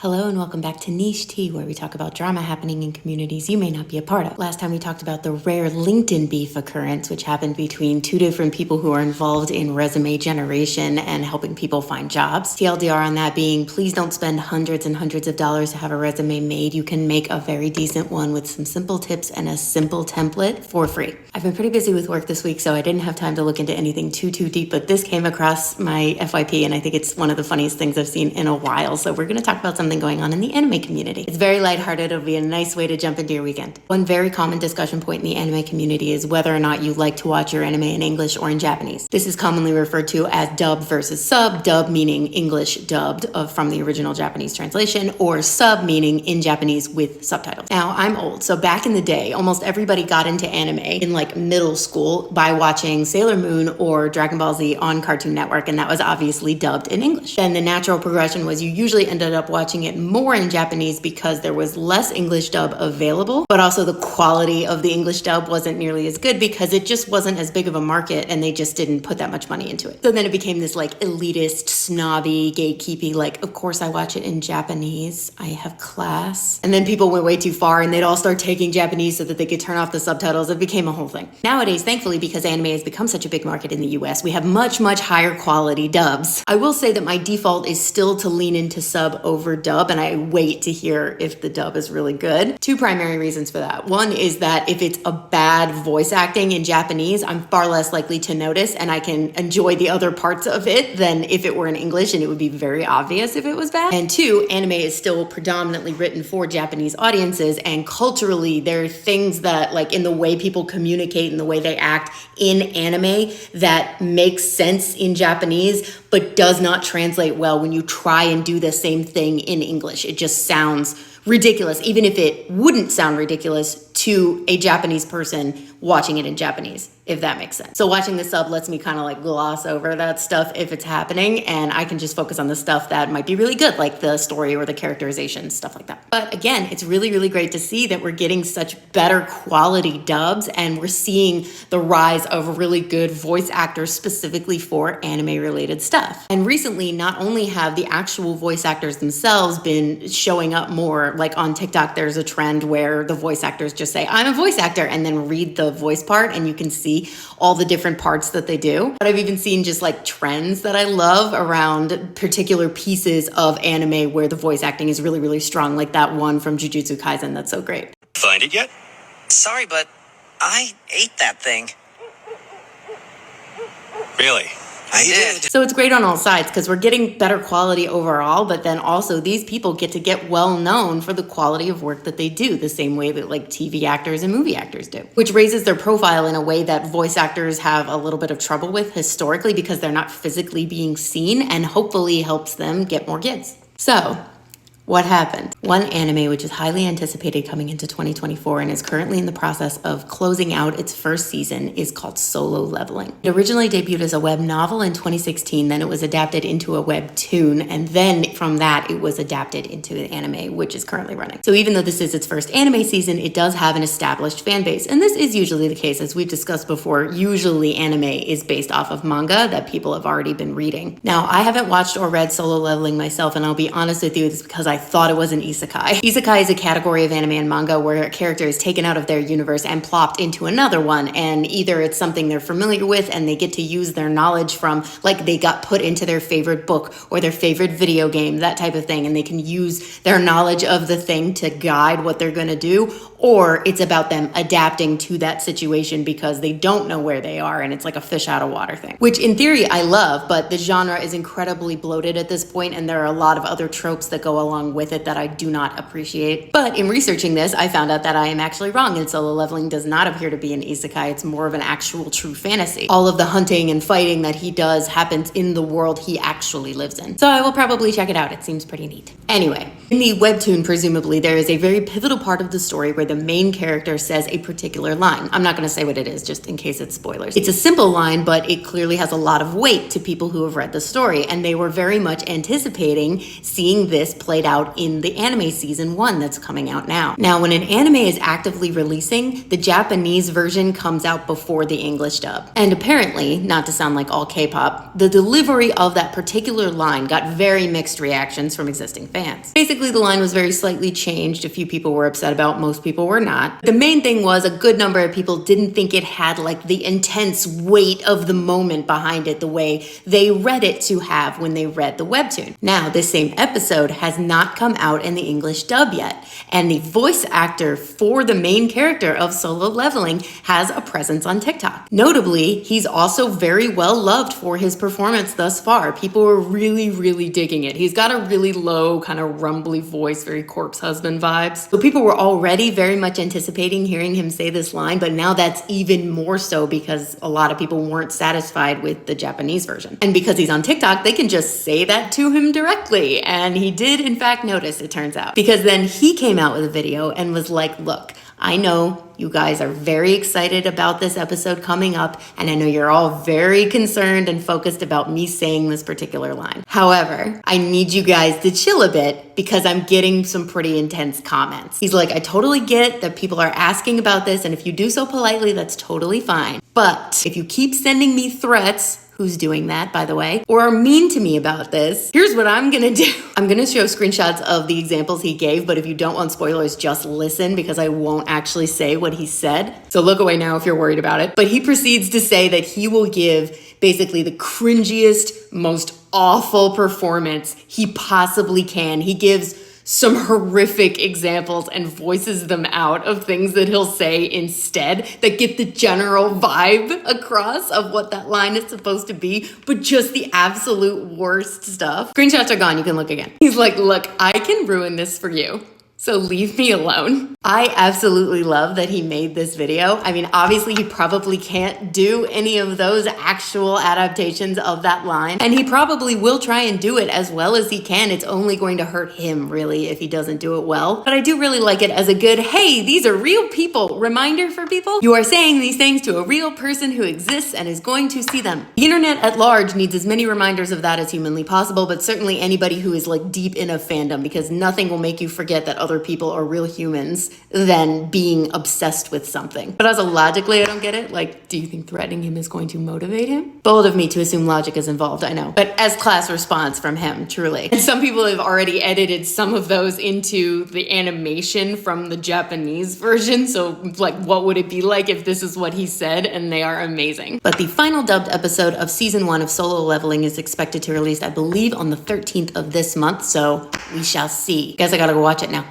Hello and welcome back to Niche Tea, where we talk about drama happening in communities you may not be a part of. Last time we talked about the rare LinkedIn beef occurrence, which happened between two different people who are involved in resume generation and helping people find jobs. TLDR on that being, please don't spend hundreds and hundreds of dollars to have a resume made. You can make a very decent one with some simple tips and a simple template for free. I've been pretty busy with work this week, so I didn't have time to look into anything too deep, but this came across my FYP, and I think it's one of the funniest things I've seen in a while. So we're going to talk about something going on in the anime community. It's very lighthearted. It'll be a nice way to jump into your weekend. One very common discussion point in the anime community is whether or not you like to watch your anime in English or in Japanese. This is commonly referred to as dub versus sub, dub meaning English dubbed from the original Japanese translation, or sub meaning in Japanese with subtitles. Now, I'm old, so back in the day, almost everybody got into anime in like middle school by watching Sailor Moon or Dragon Ball Z on Cartoon Network, and that was obviously dubbed in English. Then the natural progression was you usually ended up watching it more in Japanese because there was less English dub available, but also the quality of the English dub wasn't nearly as good because it just wasn't as big of a market and they just didn't put that much money into it. So then it became this like elitist, snobby, gatekeepy, like, of course I watch it in Japanese, I have class. And then people went way too far and they'd all start taking Japanese so that they could turn off the subtitles. It became a whole thing. Nowadays, thankfully, because anime has become such a big market in the US, we have much higher quality dubs. I will say that my default is still to lean into sub over dub, and I wait to hear if the dub is really good. Two primary reasons for that. One is that if it's a bad voice acting in Japanese, I'm far less likely to notice and I can enjoy the other parts of it than if it were in English, and it would be very obvious if it was bad. And two, anime is still predominantly written for Japanese audiences, and culturally there are things that, like in the way people communicate and the way they act in anime, that makes sense in Japanese but does not translate well when you try and do the same thing in English. It just sounds ridiculous, even if it wouldn't sound ridiculous to a Japanese person watching it in Japanese, if that makes sense. So watching the sub lets me kind of like gloss over that stuff if it's happening, and I can just focus on the stuff that might be really good, like the story or the characterization, stuff like that. But again, it's really great to see that we're getting such better quality dubs, and we're seeing the rise of really good voice actors specifically for anime related stuff. And recently, not only have the actual voice actors themselves been showing up more, like on TikTok, there's a trend where the voice actors just say, I'm a voice actor, and then read the voice part, and you can see all the different parts that they do. But I've even seen just like trends that I love around particular pieces of anime where the voice acting is really strong, like that one from Jujutsu Kaisen that's so great. Find it yet? Sorry, but I ate that thing. Really? I did. So it's great on all sides because we're getting better quality overall, but then also these people get to get well known for the quality of work that they do, the same way that like TV actors and movie actors do, which raises their profile in a way that voice actors have a little bit of trouble with historically because they're not physically being seen, and hopefully helps them get more gigs. So what happened? One anime which is highly anticipated coming into 2024 and is currently in the process of closing out its first season is called Solo Leveling. It originally debuted as a web novel in 2016, then it was adapted into a webtoon, and then from that it was adapted into an anime, which is currently running. So even though this is its first anime season, it does have an established fan base, and this is usually the case. As we've discussed before, usually anime is based off of manga that people have already been reading. Now, I haven't watched or read Solo Leveling myself, and I'll be honest with you, it's because I thought it was an isekai. Isekai is a category of anime and manga where a character is taken out of their universe and plopped into another one, and either it's something they're familiar with and they get to use their knowledge from, like they got put into their favorite book or their favorite video game, that type of thing, and they can use their knowledge of the thing to guide what they're going to do, or it's about them adapting to that situation because they don't know where they are and it's like a fish out of water thing, which in theory I love, but the genre is incredibly bloated at this point, and there are a lot of other tropes that go along with it that I do not appreciate. But in researching this, I found out that I am actually wrong, and Solo Leveling does not appear to be an isekai. It's more of an actual true fantasy. All of the hunting and fighting that he does happens in the world he actually lives in. So I will probably check it out. It seems pretty neat. Anyway, in the webtoon, presumably, there is a very pivotal part of the story where the main character says a particular line. I'm not going to say what it is, just in case it's spoilers. It's a simple line, but it clearly has a lot of weight to people who have read the story, and they were very much anticipating seeing this played out in the anime season 1 that's coming out now. Now, when an anime is actively releasing, the Japanese version comes out before the English dub. And apparently, not to sound like all K-pop, the delivery of that particular line got very mixed reactions from existing fans. Basically, the line was very slightly changed. A few people were upset about, most people were not. The main thing was a good number of people didn't think it had like the intense weight of the moment behind it the way they read it to have when they read the webtoon. Now, this same episode has not come out in the English dub yet, and the voice actor for the main character of Solo Leveling has a presence on TikTok. Notably, he's also very well loved for his performance thus far. People are really digging it. He's got a really low, kind of rumbly voice, very corpse husband vibes. So people were already very much anticipating hearing him say this line, but now that's even more so because a lot of people weren't satisfied with the Japanese version. And because he's on TikTok, they can just say that to him directly. And he did, in fact, notice, it turns out. Because then he came out with a video and was like, look, I know you guys are very excited about this episode coming up, and I know you're all very concerned and focused about me saying this particular line. However, I need you guys to chill a bit because I'm getting some pretty intense comments. He's like, I totally get that people are asking about this, and if you do so politely, that's totally fine. But if you keep sending me threats, who's doing that, by the way, or are mean to me about this, here's what I'm gonna do. I'm gonna show screenshots of the examples he gave, but if you don't want spoilers, just listen because I won't actually say what he said. So look away now if you're worried about it. But he proceeds to say that he will give basically the cringiest, most awful performance he possibly can. He gives some horrific examples and voices them out of things that he'll say instead that get the general vibe across of what that line is supposed to be, but just the absolute worst stuff. Screenshots are gone, you can look again. He's like, look, I can ruin this for you, so leave me alone. I absolutely love that he made this video. I mean, obviously he probably can't do any of those actual adaptations of that line, and he probably will try and do it as well as he can. It's only going to hurt him, really, if he doesn't do it well. But I do really like it as a good, hey, these are real people, reminder for people. You are saying these things to a real person who exists and is going to see them. The internet at large needs as many reminders of that as humanly possible, but certainly anybody who is like deep in a fandom, because nothing will make you forget that other people are real humans than being obsessed with something. But also logically, I don't get it. Like, do you think threatening him is going to motivate him? Bold of me to assume logic is involved, I know. But as class response from him, truly. And some people have already edited some of those into the animation from the Japanese version. So like, what would it be like if this is what he said? And they are amazing. But the final dubbed episode of season 1 of Solo Leveling is expected to release, I believe, on the 13th of this month. So we shall see. Guess I gotta go watch it now.